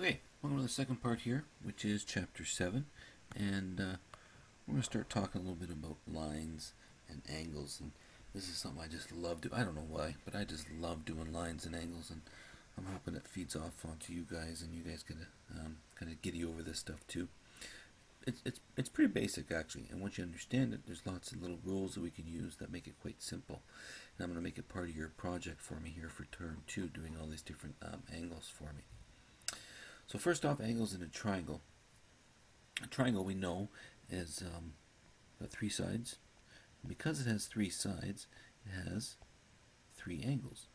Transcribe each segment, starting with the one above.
Okay, welcome to the second part here, which is chapter 7, and we're going to start talking a little bit about lines and angles, and this is something I just love doing. I don't know why, but I just love doing lines and angles, and I'm hoping it feeds off onto you guys, and you guys get to kind of giddy over this stuff too. It's pretty basic actually, and once you understand it, there's lots of little rules that we can use that make it quite simple. And I'm going to make it part of your project for me here for term 2, doing all these different angles for me. So first off, angles in a triangle. A triangle we know is got 3 sides. And because it has 3 sides, it has 3 angles.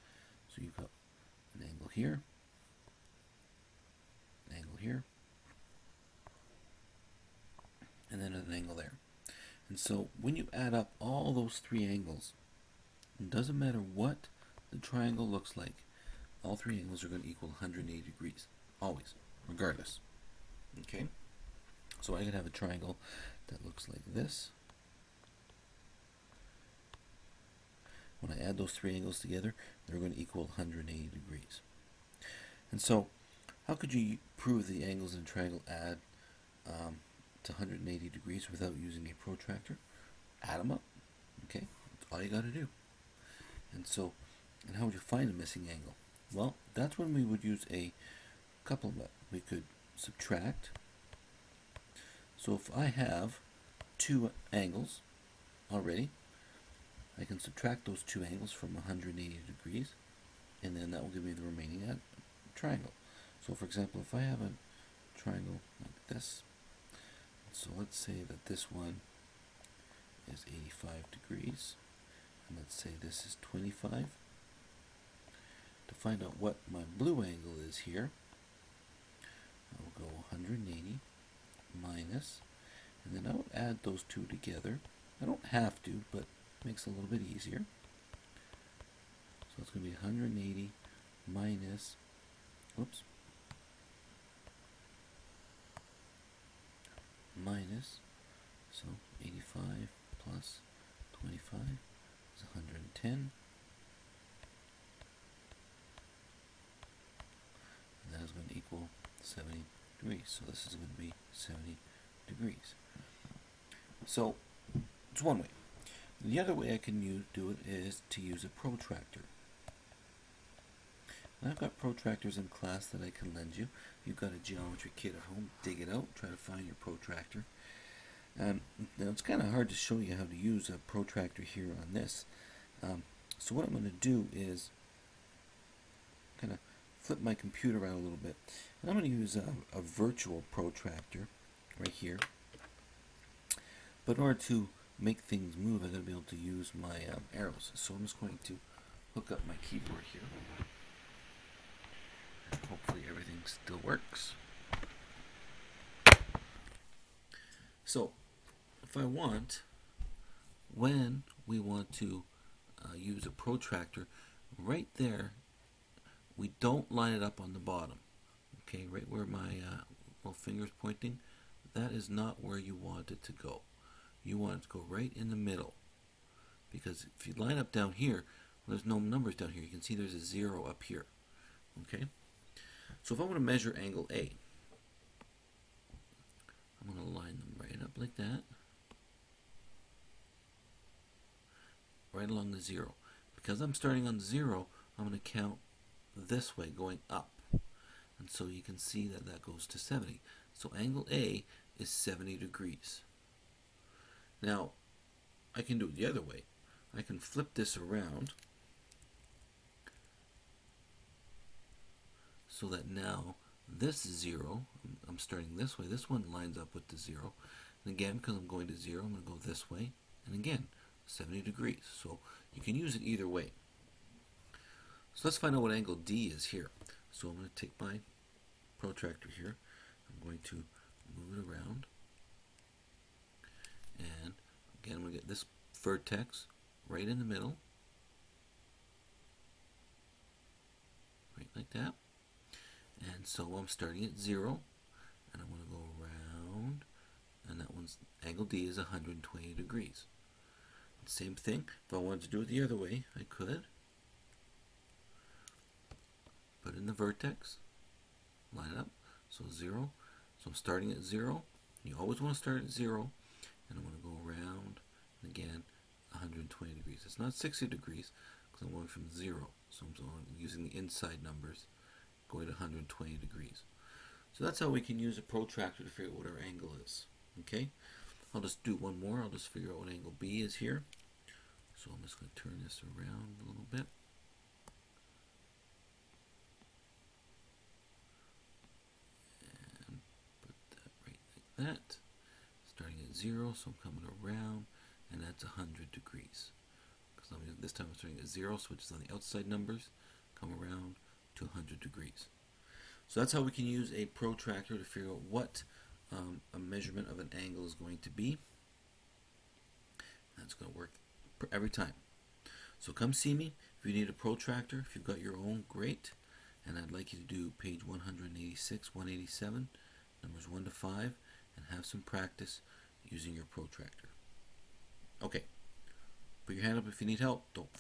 So you've got an angle here, an angle here, and then an angle there. And so when you add up all those 3 angles, it doesn't matter what the triangle looks like, all 3 angles are going to equal 180 degrees, always, regardless. Okay? So I could have a triangle that looks like this. When I add those 3 angles together, they're going to equal 180 degrees. And so, how could you prove the angles in a triangle add to 180 degrees without using a protractor? Add them up. Okay? That's all you got to do. And so, and how would you find a missing angle? Well, that's when we would use a couplement. We could subtract. So if I have 2 angles already, I can subtract those 2 angles from 180 degrees, and then that will give me the remaining triangle. So for example, if I have a triangle like this, so let's say that this one is 85 degrees, and let's say this is 25. To find out what my blue angle is here, I'll go 180 minus, and then I would add those 2 together. I don't have to, but it makes it a little bit easier. So it's going to be 180 minus, whoops, minus, so 85 plus 25 is 110. And that is going to equal 70 degrees. So this is going to be 70 degrees. So it's one way. The other way I can do it is to use a protractor. And I've got protractors in class that I can lend you. If you've got a geometry kit at home, dig it out, try to find your protractor. Now it's kind of hard to show you how to use a protractor here on this. So what I'm going to do is kind of flip my computer around a little bit. And I'm going to use a virtual protractor right here. But in order to make things move, I've got to be able to use my arrows. So I'm just going to hook up my keyboard here. And hopefully everything still works. So if I want, when we want to use a protractor, right there, we don't line it up on the bottom. Okay, right where my little finger's pointing, that is not where you want it to go. You want it to go right in the middle. Because if you line up down here, well, there's no numbers down here. You can see there's a 0 up here. Okay? So if I want to measure angle A, I'm going to line them right up like that. Right along the 0. Because I'm starting on 0, I'm going to count this way, going up. And so you can see that that goes to 70. So angle A is 70 degrees. Now, I can do it the other way. I can flip this around so that now this 0, I'm starting this way, this one lines up with the 0. And again, because I'm going to 0, I'm going to go this way. And again, 70 degrees. So you can use it either way. So let's find out what angle D is here. So I'm going to take my protractor here. I'm going to move it around. And again, I'm going to get this vertex right in the middle. Right like that. And so I'm starting at 0. And I'm going to go around. And that one's, angle D is 120 degrees. Same thing. If I wanted to do it the other way, I could. Put in the vertex. Line it up. So 0. So I'm starting at 0. You always want to start at 0. And I'm going to go around, and again, 120 degrees. It's not 60 degrees, because I'm going from 0. So I'm using the inside numbers, going to 120 degrees. So that's how we can use a protractor to figure out what our angle is. Okay? I'll just do one more. I'll just figure out what angle B is here. So I'm just going to turn this around a little bit. And put that right like that. Starting at 0, so I'm coming around, and that's 100 degrees. Because this time I'm starting at 0, so it's on the outside numbers. Come around to 100 degrees. So that's how we can use a protractor to figure out what a measurement of an angle is going to be. That's going to work every time. So come see me if you need a protractor. If you've got your own, great. And I'd like you to do page 186, 187, numbers 1 to 5, and have some practice using your protractor. Okay. Put your hand up if you need help. Don't